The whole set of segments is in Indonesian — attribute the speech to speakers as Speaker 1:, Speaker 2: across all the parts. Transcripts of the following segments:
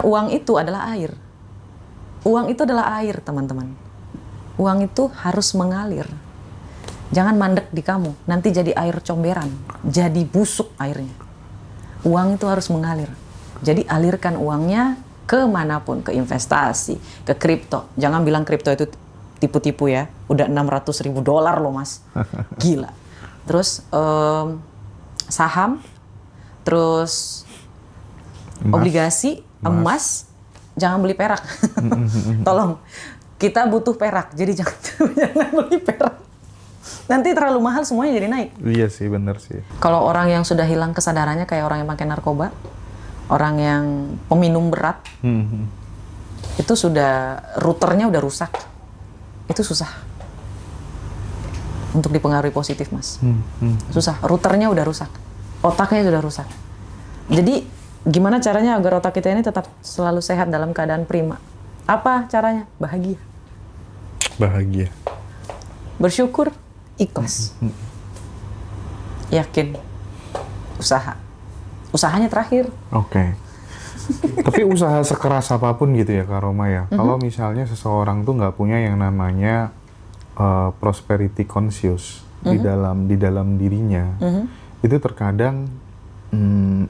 Speaker 1: Uang itu adalah air. Uang itu adalah air, teman-teman. Uang itu harus mengalir. Jangan mandek di kamu, nanti jadi air comberan, jadi busuk airnya. Uang itu harus mengalir. Jadi alirkan uangnya kemanapun, ke investasi, ke kripto. Jangan bilang kripto itu tipu-tipu ya, udah $600.000 loh mas, gila. Terus saham, terus obligasi, emas, jangan beli perak. Tolong, kita butuh perak, jadi jangan beli perak. Nanti terlalu mahal semuanya jadi naik.
Speaker 2: Iya sih, bener sih.
Speaker 1: Kalau orang yang sudah hilang kesadarannya kayak orang yang pakai narkoba, orang yang peminum berat, itu sudah routernya udah rusak. Itu susah untuk dipengaruhi positif, mas. Susah, routernya udah rusak, otaknya sudah rusak. Jadi gimana caranya agar otak kita ini tetap selalu sehat dalam keadaan prima? Apa caranya? Bahagia.
Speaker 2: Bahagia.
Speaker 1: Bersyukur, ikhlas. Yakin. Usaha. Usahanya terakhir.
Speaker 2: Oke. Tapi usaha sekeras apapun gitu ya Kak Roma ya. Kalau misalnya seseorang tuh nggak punya yang namanya prosperity conscious di dalam dirinya, itu terkadang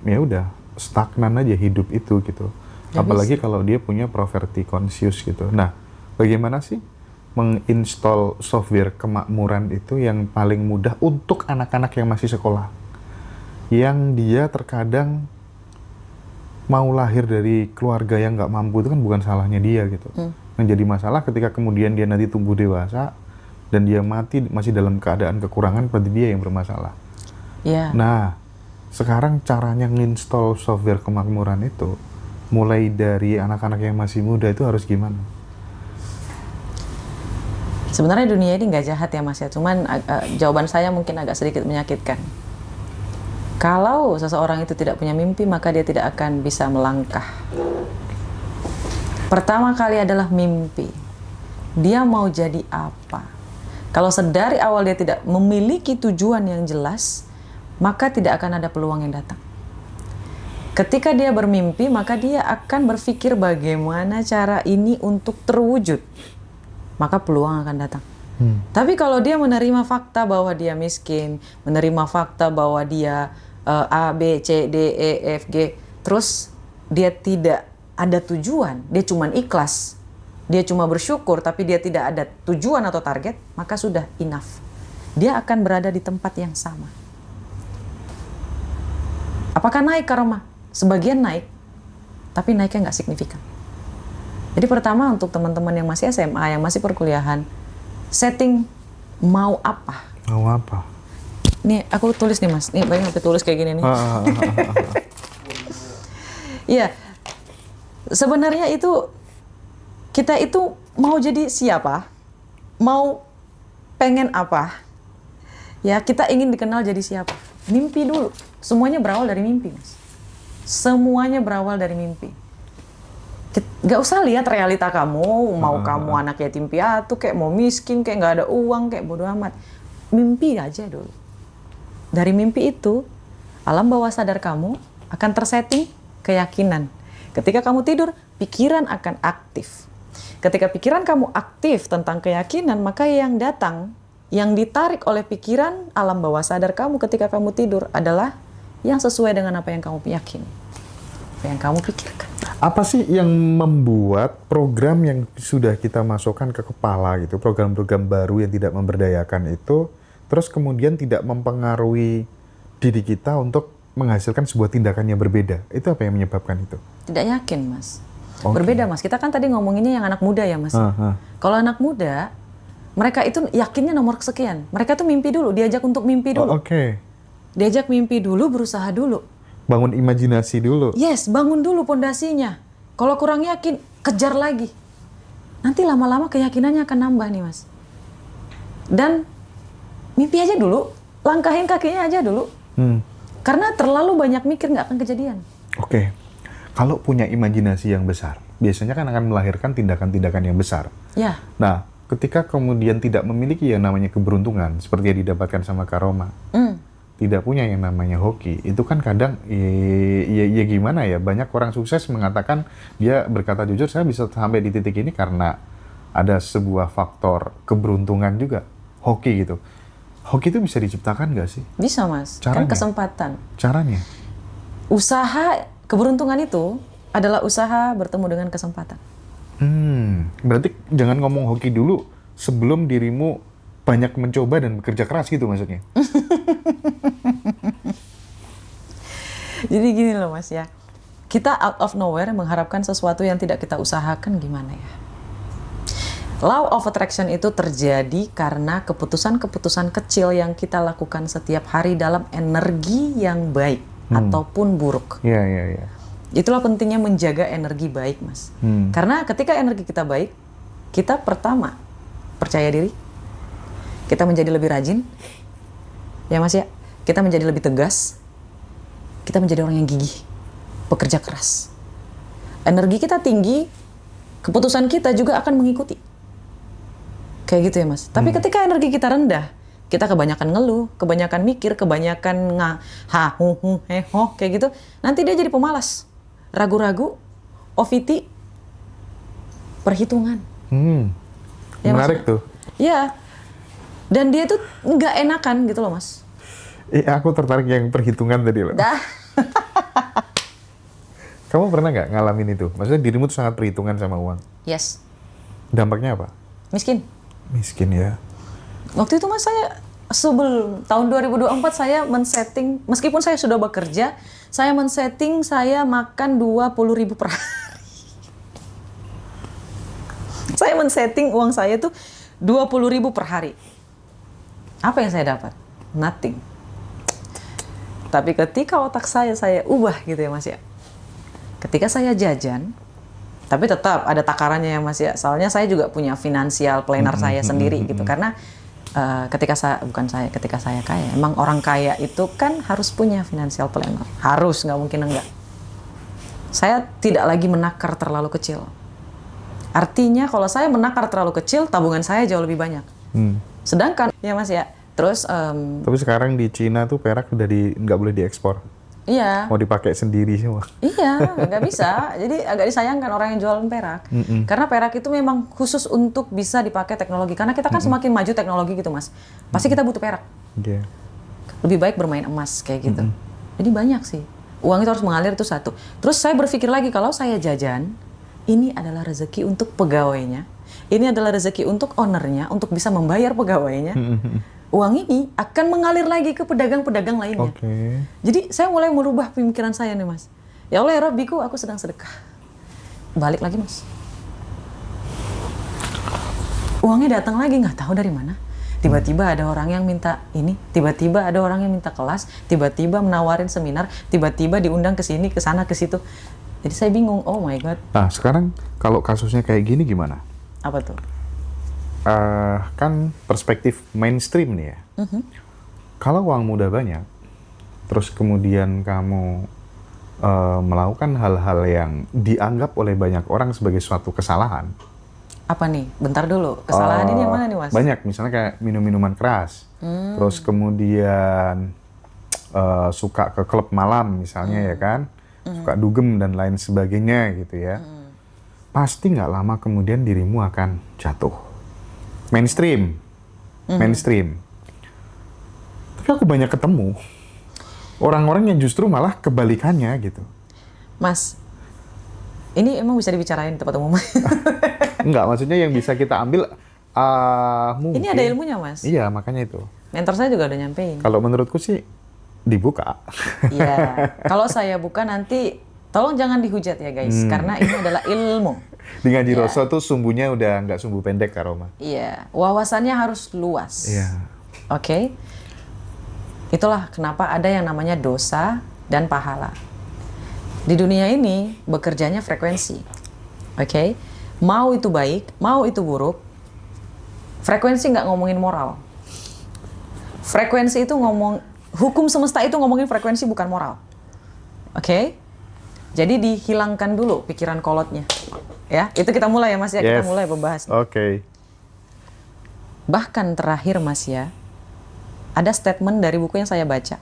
Speaker 2: ya udah stagnan aja hidup itu gitu. Apalagi kalau dia punya poverty conscious gitu. Nah, bagaimana sih menginstall software kemakmuran itu yang paling mudah untuk anak-anak yang masih sekolah? Yang dia terkadang mau lahir dari keluarga yang nggak mampu, itu kan bukan salahnya dia gitu. Menjadi masalah ketika kemudian dia nanti tumbuh dewasa dan dia mati masih dalam keadaan kekurangan, berarti dia yang bermasalah.
Speaker 1: Yeah.
Speaker 2: Nah, sekarang caranya nginstall software kemakmuran itu, mulai dari anak-anak yang masih muda itu harus gimana?
Speaker 1: Sebenarnya dunia ini nggak jahat ya mas ya, cuman jawaban saya mungkin agak sedikit menyakitkan. Kalau seseorang itu tidak punya mimpi, maka dia tidak akan bisa melangkah. Pertama kali adalah mimpi. Dia mau jadi apa? Kalau sedari awal dia tidak memiliki tujuan yang jelas, maka tidak akan ada peluang yang datang. Ketika dia bermimpi, maka dia akan berpikir bagaimana cara ini untuk terwujud. Maka peluang akan datang. Tapi kalau dia menerima fakta bahwa dia miskin, menerima fakta bahwa dia A, B, C, D, E, F, G, terus dia tidak ada tujuan, dia cuma ikhlas, dia cuma bersyukur, tapi dia tidak ada tujuan atau target, maka sudah enough. Dia akan berada di tempat yang sama. Apakah naik Karoma? Sebagian naik, tapi naiknya nggak signifikan. Jadi pertama untuk teman-teman yang masih SMA, yang masih perkuliahan, setting mau apa?
Speaker 2: Mau apa?
Speaker 1: Nih aku tulis nih mas, nih banyak sampai tulis kayak gini nih. Iya, sebenarnya itu kita itu mau jadi siapa, mau pengen apa, ya kita ingin dikenal jadi siapa. Mimpi dulu, semuanya berawal dari mimpi mas. Semuanya berawal dari mimpi. Gak usah lihat realita kamu, mau kamu anak yatim piatu, kayak mau miskin, kayak nggak ada uang, kayak bodo amat. Mimpi aja dulu. Dari mimpi itu, alam bawah sadar kamu akan tersetting keyakinan. Ketika kamu tidur, pikiran akan aktif. Ketika pikiran kamu aktif tentang keyakinan, maka yang datang, yang ditarik oleh pikiran alam bawah sadar kamu ketika kamu tidur adalah yang sesuai dengan apa yang kamu yakini, apa yang kamu pikirkan.
Speaker 2: Apa sih yang membuat program yang sudah kita masukkan ke kepala gitu, program-program baru yang tidak memberdayakan itu, terus kemudian tidak mempengaruhi diri kita untuk menghasilkan sebuah tindakan yang berbeda? Itu apa yang menyebabkan itu?
Speaker 1: Tidak yakin, Mas. Okay. Berbeda, Mas. Kita kan tadi ngomonginnya yang anak muda ya, Mas. Kalau anak muda, mereka itu yakinnya nomor sekian. Mereka tuh mimpi dulu, diajak untuk mimpi dulu. Diajak mimpi dulu, berusaha dulu.
Speaker 2: Bangun imajinasi dulu.
Speaker 1: Yes, bangun dulu pondasinya. Kalau kurang yakin, kejar lagi. Nanti lama-lama keyakinannya akan nambah nih, Mas. Dan mimpi aja dulu, langkahin kakinya aja dulu. Karena terlalu banyak mikir nggak akan kejadian.
Speaker 2: Oke. Kalau punya imajinasi yang besar, biasanya kan akan melahirkan tindakan-tindakan yang besar.
Speaker 1: Ya.
Speaker 2: Nah, ketika kemudian tidak memiliki yang namanya keberuntungan, seperti yang didapatkan sama Kak Roma, tidak punya yang namanya hoki, itu kan kadang ya gimana ya, banyak orang sukses mengatakan, dia berkata jujur, saya bisa sampai di titik ini karena ada sebuah faktor keberuntungan juga, hoki gitu. Hoki itu bisa diciptakan nggak sih?
Speaker 1: Bisa, Mas.
Speaker 2: Caranya?
Speaker 1: Kan kesempatan.
Speaker 2: Caranya?
Speaker 1: Usaha, keberuntungan itu adalah usaha bertemu dengan kesempatan.
Speaker 2: Berarti jangan ngomong hoki dulu sebelum dirimu banyak mencoba dan bekerja keras gitu maksudnya?
Speaker 1: Jadi gini loh Mas ya, kita out of nowhere mengharapkan sesuatu yang tidak kita usahakan gimana ya? Law of attraction itu terjadi karena keputusan-keputusan kecil yang kita lakukan setiap hari dalam energi yang baik ataupun buruk.
Speaker 2: Iya.
Speaker 1: Itulah pentingnya menjaga energi baik, Mas. Karena ketika energi kita baik, kita pertama percaya diri, kita menjadi lebih rajin, ya Mas ya, kita menjadi lebih tegas, kita menjadi orang yang gigih, bekerja keras. Energi kita tinggi, keputusan kita juga akan mengikuti. Kayak gitu ya Mas. Tapi ketika energi kita rendah, kita kebanyakan ngeluh, kebanyakan mikir, kebanyakan kayak gitu, nanti dia jadi pemalas, ragu-ragu, OVT, perhitungan. Ya,
Speaker 2: Menarik
Speaker 1: Mas?
Speaker 2: tuh.
Speaker 1: Iya. Dan dia tuh nggak enakan gitu loh Mas.
Speaker 2: Aku tertarik yang perhitungan tadi loh.
Speaker 1: Dah.
Speaker 2: Kamu pernah nggak ngalamin itu? Maksudnya dirimu tuh sangat perhitungan sama uang.
Speaker 1: Yes.
Speaker 2: Dampaknya apa?
Speaker 1: Miskin.
Speaker 2: Miskin ya.
Speaker 1: Waktu itu Mas saya sebelum tahun 2024 saya men-setting, meskipun saya sudah bekerja, saya men-setting saya makan 20.000 per hari. Saya men-setting uang saya tuh 20.000 per hari. Apa yang saya dapat? Nothing. Tapi ketika otak saya ubah gitu ya Mas ya. Ketika saya jajan, tapi tetap ada takarannya ya Mas ya. Soalnya saya juga punya financial planner saya sendiri gitu. Karena ketika saya kaya, emang orang kaya itu kan harus punya financial planner. Harus, nggak mungkin enggak. Saya tidak lagi menakar terlalu kecil. Artinya kalau saya menakar terlalu kecil, tabungan saya jauh lebih banyak. Sedangkan, ya Mas ya, terus...
Speaker 2: Tapi sekarang di Cina tuh perak udah nggak boleh diekspor.
Speaker 1: Iya.
Speaker 2: Mau dipakai sendiri semua.
Speaker 1: Iya, nggak bisa. Jadi agak disayangkan orang yang jualan perak. Karena perak itu memang khusus untuk bisa dipakai teknologi. Karena kita kan semakin maju teknologi gitu Mas. Pasti kita butuh perak.
Speaker 2: Yeah.
Speaker 1: Lebih baik bermain emas kayak gitu. Jadi banyak sih. Uang itu harus mengalir itu satu. Terus saya berpikir lagi kalau saya jajan, ini adalah rezeki untuk pegawainya. Ini adalah rezeki untuk ownernya, untuk bisa membayar pegawainya. Uang ini akan mengalir lagi ke pedagang-pedagang lainnya.
Speaker 2: Okay.
Speaker 1: Jadi saya mulai merubah pemikiran saya nih Mas. Ya Allah ya Rabbiku, aku sedang sedekah. Balik lagi Mas. Uangnya datang lagi, nggak tahu dari mana. Tiba-tiba ada orang yang minta ini, tiba-tiba ada orang yang minta kelas, tiba-tiba menawarin seminar, tiba-tiba diundang ke sini, ke sana, ke situ. Jadi saya bingung, oh my God.
Speaker 2: Nah sekarang kalau kasusnya kayak gini gimana?
Speaker 1: Apa tuh?
Speaker 2: Kan perspektif mainstream nih ya. Kalau uangmu udah banyak, terus kemudian kamu melakukan hal-hal yang dianggap oleh banyak orang sebagai suatu kesalahan.
Speaker 1: Apa nih? Bentar dulu. Kesalahan ini yang mana nih Mas?
Speaker 2: Banyak, misalnya kayak minum-minuman keras. Terus kemudian suka ke klub malam misalnya ya kan. Suka dugem dan lain sebagainya gitu ya. Pasti nggak lama kemudian dirimu akan jatuh. Mainstream. Tapi aku banyak ketemu orang-orang yang justru malah kebalikannya gitu.
Speaker 1: Mas, ini emang bisa dibicarain di tempat umum?
Speaker 2: Enggak, maksudnya yang bisa kita ambil mungkin.
Speaker 1: Ini ada ilmunya Mas.
Speaker 2: Iya, makanya itu.
Speaker 1: Mentor saya juga udah nyampein.
Speaker 2: Kalau menurutku sih dibuka.
Speaker 1: Iya. Kalau saya buka nanti, tolong jangan dihujat ya guys, karena ini adalah ilmu.
Speaker 2: Di Ngaji Roso tuh sumbunya udah nggak sumbu pendek Karoma.
Speaker 1: Iya, wawasannya harus luas.
Speaker 2: Iya.
Speaker 1: Oke? Itulah kenapa ada yang namanya dosa dan pahala. Di dunia ini bekerjanya frekuensi. Oke? Mau itu baik, mau itu buruk, frekuensi nggak ngomongin moral. Frekuensi itu hukum semesta itu ngomongin frekuensi bukan moral. Oke? Jadi dihilangkan dulu pikiran kolotnya. Ya, itu kita mulai ya Mas ya, kita mulai membahas.
Speaker 2: Oke.
Speaker 1: Bahkan terakhir Mas ya, ada statement dari buku yang saya baca.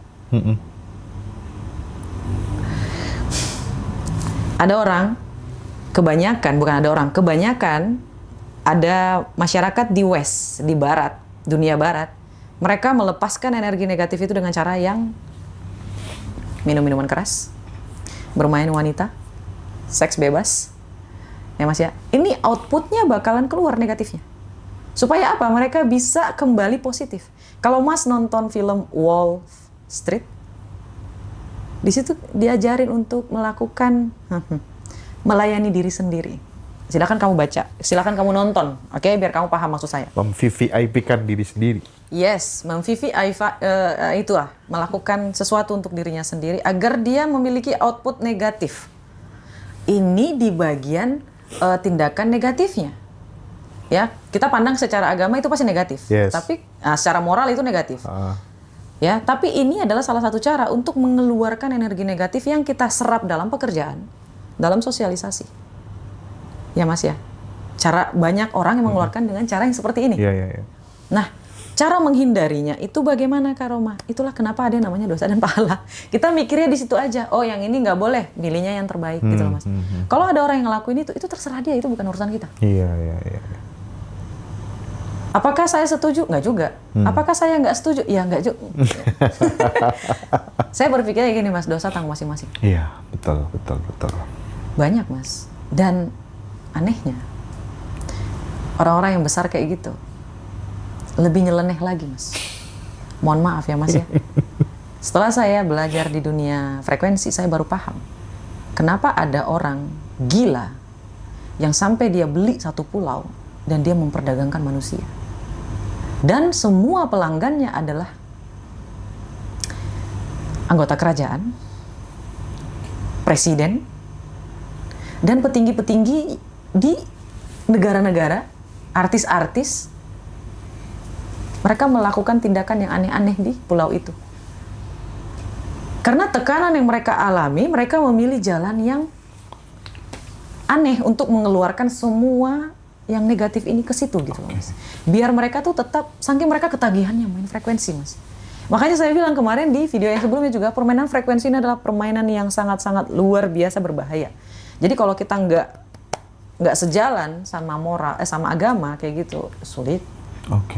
Speaker 1: Ada orang, kebanyakan ada masyarakat di West, di Barat, dunia Barat, mereka melepaskan energi negatif itu dengan cara yang minum minuman keras, bermain wanita, seks bebas, ya Mas ya. Ini outputnya bakalan keluar negatifnya. Supaya apa? Mereka bisa kembali positif. Kalau Mas nonton film Wall Street, di situ diajarin untuk melakukan melayani diri sendiri. Silakan kamu baca, silakan kamu nonton, oke? Biar kamu paham maksud saya.
Speaker 2: Mem-VVIP-kan diri sendiri.
Speaker 1: Yes, itulah melakukan sesuatu untuk dirinya sendiri agar dia memiliki output negatif. Ini di bagian tindakan negatifnya. Ya, kita pandang secara agama itu pasti negatif,
Speaker 2: yes.
Speaker 1: Tapi secara moral itu negatif. Ya, tapi ini adalah salah satu cara untuk mengeluarkan energi negatif yang kita serap dalam pekerjaan, dalam sosialisasi. Ya Mas ya, cara banyak orang yang mengeluarkan dengan cara yang seperti ini.
Speaker 2: Iya.
Speaker 1: Nah, cara menghindarinya itu bagaimana Kak Roma? Itulah kenapa ada yang namanya dosa dan pahala. Kita mikirnya di situ aja. Oh, yang ini nggak boleh, pilihnya yang terbaik gitu loh Mas. Kalau ada orang yang ngelakuin itu terserah dia, itu bukan urusan kita.
Speaker 2: Iya.
Speaker 1: Apakah saya setuju? Nggak juga. Apakah saya nggak setuju? Ya nggak juga. Saya berpikirnya gini Mas, dosa tanggung masing-masing.
Speaker 2: Iya, betul.
Speaker 1: Banyak Mas. Dan anehnya, orang-orang yang besar kayak gitu lebih nyeleneh lagi Mas. Mohon maaf ya Mas ya. Setelah saya belajar di dunia frekuensi, saya baru paham kenapa ada orang gila yang sampai dia beli satu pulau dan dia memperdagangkan manusia. Dan semua pelanggannya adalah anggota kerajaan, presiden, dan petinggi-petinggi di negara-negara, artis-artis. Mereka melakukan tindakan yang aneh-aneh di pulau itu. Karena tekanan yang mereka alami, mereka memilih jalan yang aneh untuk mengeluarkan semua yang negatif ini ke situ gitu loh Mas. Biar mereka tuh tetap, saking mereka ketagihannya main frekuensi Mas. Makanya saya bilang kemarin di video yang sebelumnya juga, permainan frekuensi ini adalah permainan yang sangat-sangat luar biasa berbahaya. Jadi kalau kita nggak sejalan sama moral, sama agama kayak gitu, sulit.
Speaker 2: Oke.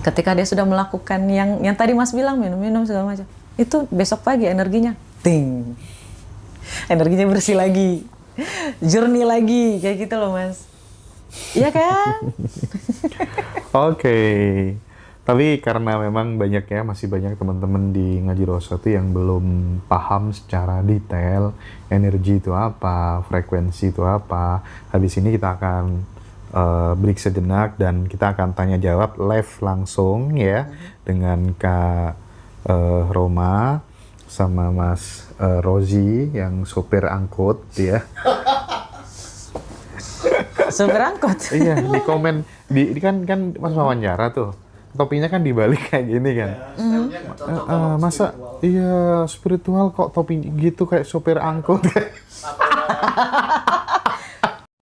Speaker 1: Ketika dia sudah melakukan yang tadi Mas bilang, minum-minum segala macam, itu besok pagi energinya, ting, energinya bersih lagi, jernih lagi, kayak gitu loh Mas. Iya kan?
Speaker 2: Oke. Tapi karena memang masih banyak teman-teman di Ngaji Rosa tuh yang belum paham secara detail energi itu apa, frekuensi itu apa. Habis ini kita akan break sejenak dan kita akan tanya jawab live langsung ya dengan Kak Roma sama Mas Rozi yang sopir angkut ya.
Speaker 1: Sopir angkot.
Speaker 2: Iya, di komen kan Mas wawancara tuh. Topinya kan dibalik kayak gini kan. Masa iya spiritual kok topi gitu kayak sopir angkot.